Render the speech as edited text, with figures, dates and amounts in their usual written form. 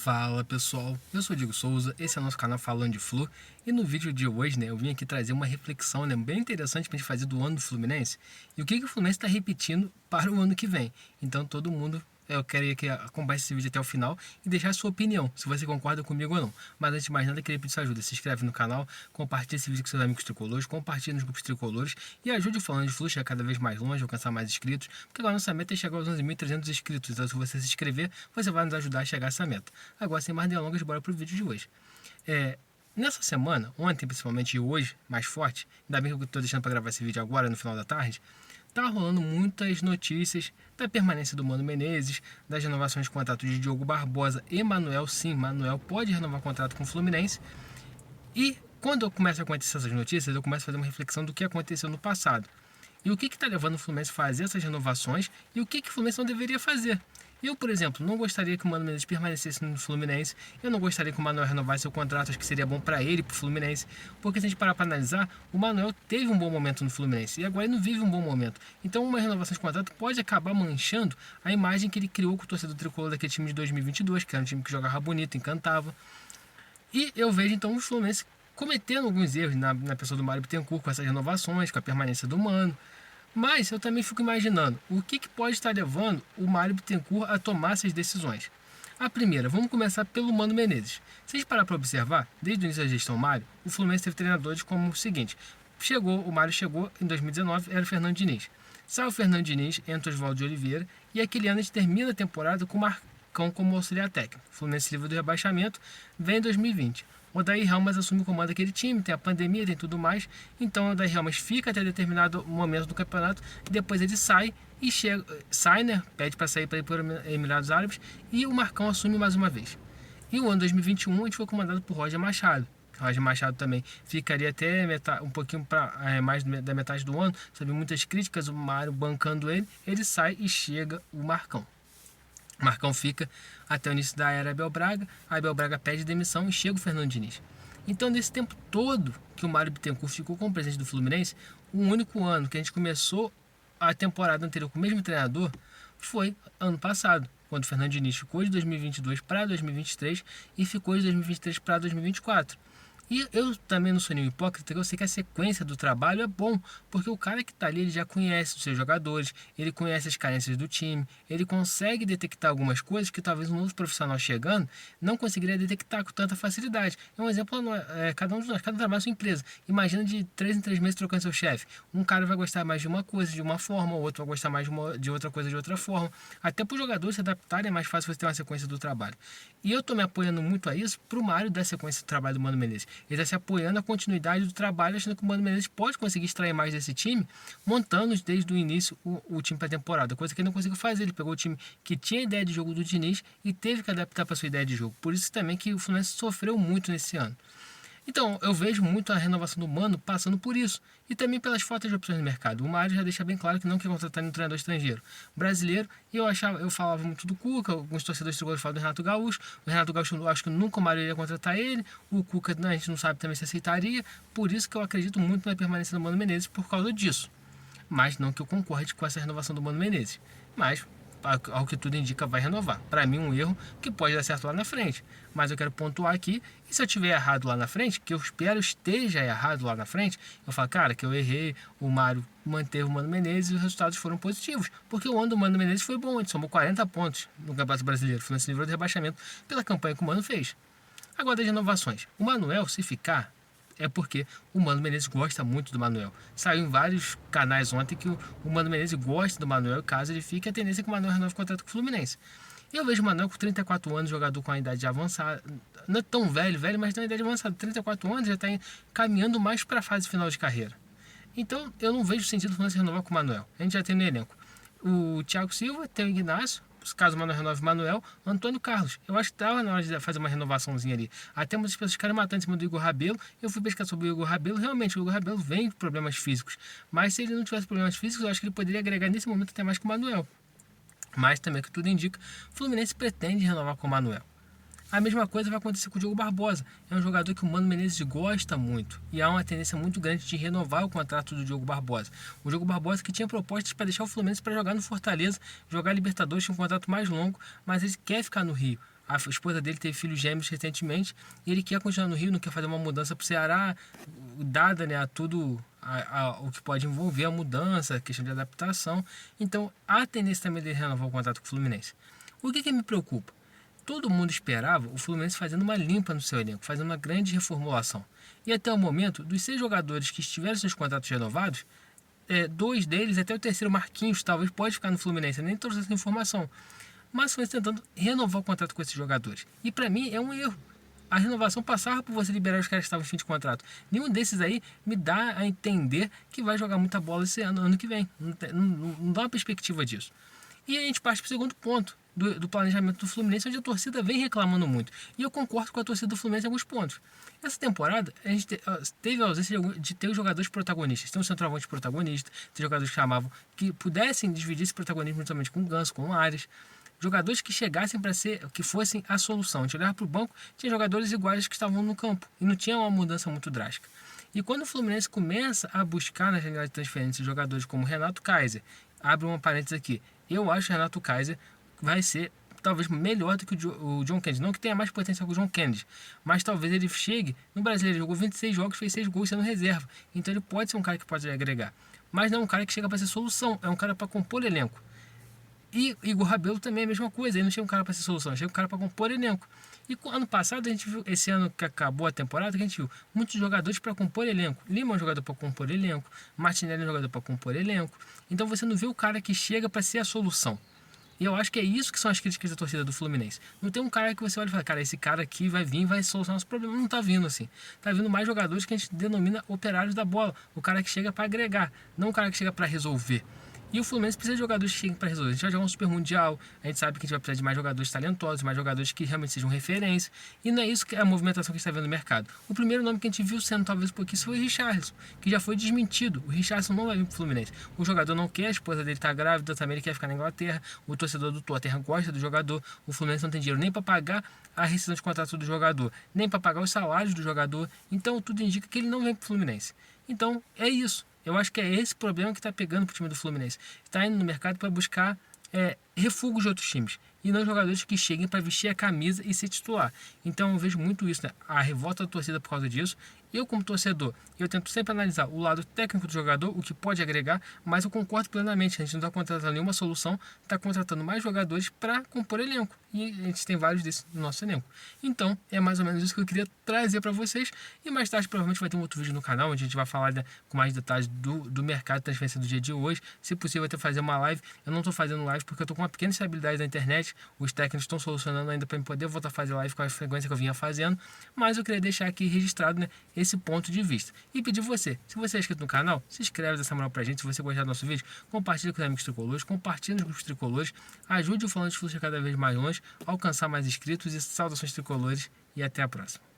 Fala pessoal, eu sou o Diego Souza, esse é o nosso canal Falando de Flu e no vídeo de hoje eu vim aqui trazer uma reflexão bem interessante para a gente fazer do ano do Fluminense e o que o Fluminense está repetindo para o ano que vem. Então todo mundo, eu quero que acompanhe esse vídeo até o final e deixar a sua opinião, se você concorda comigo ou não. Mas antes de mais nada, eu queria pedir sua ajuda, se inscreve no canal, compartilhe esse vídeo com seus amigos tricolores, compartilhe nos grupos tricolores e ajude o Falando de Flu a chegar cada vez mais longe, alcançar mais inscritos, porque agora nossa meta é chegar aos 11.300 inscritos, então se você se inscrever, você vai nos ajudar a chegar a essa meta. Agora, sem mais delongas, bora pro vídeo de hoje. Nessa semana, ontem principalmente e hoje, mais forte, ainda bem que eu estou deixando para gravar esse vídeo agora, no final da tarde, tá rolando muitas notícias da permanência do Mano Menezes, das renovações de contrato de Diogo Barbosa e Manuel. Sim, Manuel pode renovar contrato com o Fluminense. E quando eu começo a acontecer essas notícias, eu começo a fazer uma reflexão do que aconteceu no passado. E o que está levando o Fluminense a fazer essas renovações e o que o Fluminense não deveria fazer. Eu, por exemplo, não gostaria que o Mano Menezes permanecesse no Fluminense. Eu não gostaria que o Manuel renovasse seu contrato. Acho que seria bom para ele e para o Fluminense. Porque se a gente parar para analisar, o Manuel teve um bom momento no Fluminense e agora ele não vive um bom momento. Então uma renovação de contrato pode acabar manchando a imagem que ele criou com o torcedor tricolor daquele time de 2022, que era um time que jogava bonito, encantava. E eu vejo então o Fluminense cometendo alguns erros na pessoa do Mário Bittencourt com essas renovações, com a permanência do Mano. Mas eu também fico imaginando o que pode estar levando o Mário Bittencourt a tomar essas decisões. A primeira, vamos começar pelo Mano Menezes. Se a gente parar para observar, desde o início da gestão Mário, o Fluminense teve treinadores como o seguinte: o Mário chegou em 2019, era o Fernando Diniz. Sai o Fernando Diniz, entra o Oswaldo de Oliveira e aquele ano a gente termina a temporada com o Marcão como auxiliar técnico. O Fluminense livre do rebaixamento, vem em 2020. O Odair Helmas assume o comando daquele time, tem a pandemia, tem tudo mais. Então o Odair Helmas fica até determinado momento do campeonato, e depois ele sai e pede para sair para ir para os Emirados Árabes e o Marcão assume mais uma vez. E o ano 2021 a gente foi comandado por Roger Machado. O Roger Machado também ficaria até um pouquinho para mais da metade do ano, sob muitas críticas, o Mário bancando ele sai e chega o Marcão. O Marcão fica até o início da era Abel Braga, a Abel Braga pede demissão e chega o Fernando Diniz. Então, nesse tempo todo que o Mário Bittencourt ficou como presidente do Fluminense, o único ano que a gente começou a temporada anterior com o mesmo treinador foi ano passado, quando o Fernando Diniz ficou de 2022 para 2023 e ficou de 2023 para 2024. E eu também não sou nenhum hipócrita, eu sei que a sequência do trabalho é bom, porque o cara que está ali, ele já conhece os seus jogadores, ele conhece as carências do time, ele consegue detectar algumas coisas que talvez um novo profissional chegando não conseguiria detectar com tanta facilidade. É um exemplo, cada um de nós, cada trabalho é sua empresa. Imagina de 3 em 3 meses trocando seu chefe. Um cara vai gostar mais de uma coisa de uma forma, o outro vai gostar mais de outra coisa de outra forma. Até para os jogadores se adaptarem é mais fácil você ter uma sequência do trabalho. E eu estou me apoiando muito a isso para o Mário dar sequência do trabalho do Mano Menezes. Ele está se apoiando na continuidade do trabalho, achando que o Mano Menezes pode conseguir extrair mais desse time, montando desde o início o time para a temporada, coisa que ele não conseguiu fazer. Ele pegou o time que tinha ideia de jogo do Diniz e teve que adaptar para sua ideia de jogo. Por isso também que o Fluminense sofreu muito nesse ano. Então, eu vejo muito a renovação do Mano passando por isso. E também pelas faltas de opções no mercado. O Mário já deixa bem claro que não quer contratar nenhum treinador estrangeiro. Brasileiro, eu falava muito do Cuca, alguns torcedores tricolores falam do Renato Gaúcho. O Renato Gaúcho, eu acho que nunca o Mário iria contratar ele. O Cuca, a gente não sabe também se aceitaria. Por isso que eu acredito muito na permanência do Mano Menezes por causa disso. Mas não que eu concorde com essa renovação do Mano Menezes. Mas ao que tudo indica, vai renovar. Para mim, um erro que pode dar certo lá na frente. Mas eu quero pontuar aqui, e se eu tiver errado lá na frente, que eu espero esteja errado lá na frente, eu falo, cara, que eu errei, o Mário manteve o Mano Menezes e os resultados foram positivos. Porque o ano do Mano Menezes foi bom, ele somou 40 pontos no Campeonato Brasileiro, foi nesse nível de rebaixamento pela campanha que o Mano fez. Agora, das renovações. O Manuel, se ficar, é porque o Mano Menezes gosta muito do Manuel. Saiu em vários canais ontem que o Mano Menezes gosta do Manuel e caso ele fique, a tendência é que o Manuel renove o contrato com o Fluminense. Eu vejo o Manuel com 34 anos, jogador com a idade avançada, não é tão velho, mas tem uma idade avançada, 34 anos, já está caminhando mais para a fase final de carreira. Então, eu não vejo sentido o Fluminense renovar com o Manuel. A gente já tem no elenco o Thiago Silva, tem o Ignacio, caso o Manuel renove Manuel, Antônio Carlos. Eu acho que estava na hora de fazer uma renovaçãozinha ali. Até muitas pessoas ficaram matando em cima do Igor Rabelo. Eu fui pesquisar sobre o Igor Rabelo. Realmente, o Igor Rabelo vem com problemas físicos. Mas se ele não tivesse problemas físicos, eu acho que ele poderia agregar nesse momento até mais com o Manuel. Mas também, que tudo indica, o Fluminense pretende renovar com o Manuel. A mesma coisa vai acontecer com o Diogo Barbosa. É um jogador que o Mano Menezes gosta muito. E há uma tendência muito grande de renovar o contrato do Diogo Barbosa. O Diogo Barbosa que tinha propostas para deixar o Fluminense para jogar no Fortaleza, jogar Libertadores, tinha um contrato mais longo, mas ele quer ficar no Rio. A esposa dele teve filhos gêmeos recentemente e ele quer continuar no Rio, não quer fazer uma mudança para o Ceará, dada, né, a tudo o que pode envolver a mudança, a questão de adaptação. Então, há tendência também de renovar o contrato com o Fluminense. O que me preocupa? Todo mundo esperava o Fluminense fazendo uma limpa no seu elenco, fazendo uma grande reformulação. E até o momento, dos 6 jogadores que tiveram seus contratos renovados, 2 deles, até o terceiro, Marquinhos, talvez pode ficar no Fluminense. Eu nem trouxe essa informação. Mas o Fluminense tentando renovar o contrato com esses jogadores. E para mim é um erro. A renovação passava por você liberar os caras que estavam em fim de contrato. Nenhum desses aí me dá a entender que vai jogar muita bola esse ano que vem. Não dá uma perspectiva disso. E a gente parte para o segundo ponto do planejamento do Fluminense, onde a torcida vem reclamando muito. E eu concordo com a torcida do Fluminense em alguns pontos. Essa temporada, a gente teve a ausência de ter os jogadores protagonistas. Tem um centroavante protagonista, tem jogadores que chamavam, que pudessem dividir esse protagonismo justamente com o Ganso, com o Arias. Jogadores que chegassem para ser, que fossem a solução. A gente olhava para o banco, tinha jogadores iguais que estavam no campo. E não tinha uma mudança muito drástica. E quando o Fluminense começa a buscar na janela de transferência jogadores como Renato Kaiser, abre uma parênteses aqui, eu acho que o Renato Kaiser vai ser talvez melhor do que o John Kennedy. Não que tenha mais potencial que o John Kennedy, mas talvez ele chegue. No Brasil ele jogou 26 jogos, fez 6 gols sendo reserva. Então ele pode ser um cara que pode agregar. Mas não é um cara que chega para ser solução, é um cara para compor elenco. E Igor Rabelo também é a mesma coisa, ele não chega um cara para ser solução, chega um cara para compor elenco. E ano passado a gente viu, esse ano que acabou a temporada, que a gente viu muitos jogadores para compor elenco. Lima é um jogador para compor elenco, Martinelli é um jogador para compor elenco. Então você não vê o cara que chega para ser a solução. E eu acho que é isso que são as críticas da torcida do Fluminense. Não tem um cara que você olha e fala, cara, esse cara aqui vai vir e vai solucionar os problemas. Não tá vindo assim. Tá vindo mais jogadores que a gente denomina operários da bola. O cara que chega para agregar, não o cara que chega para resolver. E o Fluminense precisa de jogadores que cheguem para resolver. A gente vai jogar um Super Mundial, a gente sabe que a gente vai precisar de mais jogadores talentosos, mais jogadores que realmente sejam referência. E não é isso que é a movimentação que a gente está vendo no mercado. O primeiro nome que a gente viu sendo talvez um pouquinho foi o Richarlison, que já foi desmentido. O Richarlison não vai vir para o Fluminense. O jogador não quer, a esposa dele está grávida, também ele quer ficar na Inglaterra. O torcedor do Tottenham gosta do jogador. O Fluminense não tem dinheiro nem para pagar a rescisão de contrato do jogador, nem para pagar os salários do jogador. Então tudo indica que ele não vem para o Fluminense. Então é isso. Eu acho que é esse problema que está pegando para o time do Fluminense. Está indo no mercado para buscar refúgio de outros times. E não jogadores que cheguem para vestir a camisa e ser titular. Então eu vejo muito isso, né? A revolta da torcida por causa disso. Eu, como torcedor, eu tento sempre analisar o lado técnico do jogador, o que pode agregar, mas eu concordo plenamente. A gente não está contratando nenhuma solução, está contratando mais jogadores para compor elenco. E a gente tem vários desses no nosso elenco. Então, é mais ou menos isso que eu queria trazer para vocês. E mais tarde, provavelmente, vai ter um outro vídeo no canal, onde a gente vai falar, né, com mais detalhes do mercado de transferência do dia de hoje. Se possível, até fazer uma live. Eu não estou fazendo live porque eu estou com uma pequena instabilidade da internet. Os técnicos estão solucionando ainda para eu poder voltar a fazer live com a frequência que eu vinha fazendo. Mas eu queria deixar aqui registrado, né, esse ponto de vista. E pedir você, se você é inscrito no canal, se inscreve dessa moral pra gente. Se você gostar do nosso vídeo, compartilha com os amigos tricolores, compartilha nos grupos tricolores, ajude o Falando de Flu cada vez mais longe, alcançar mais inscritos e saudações tricolores e até a próxima.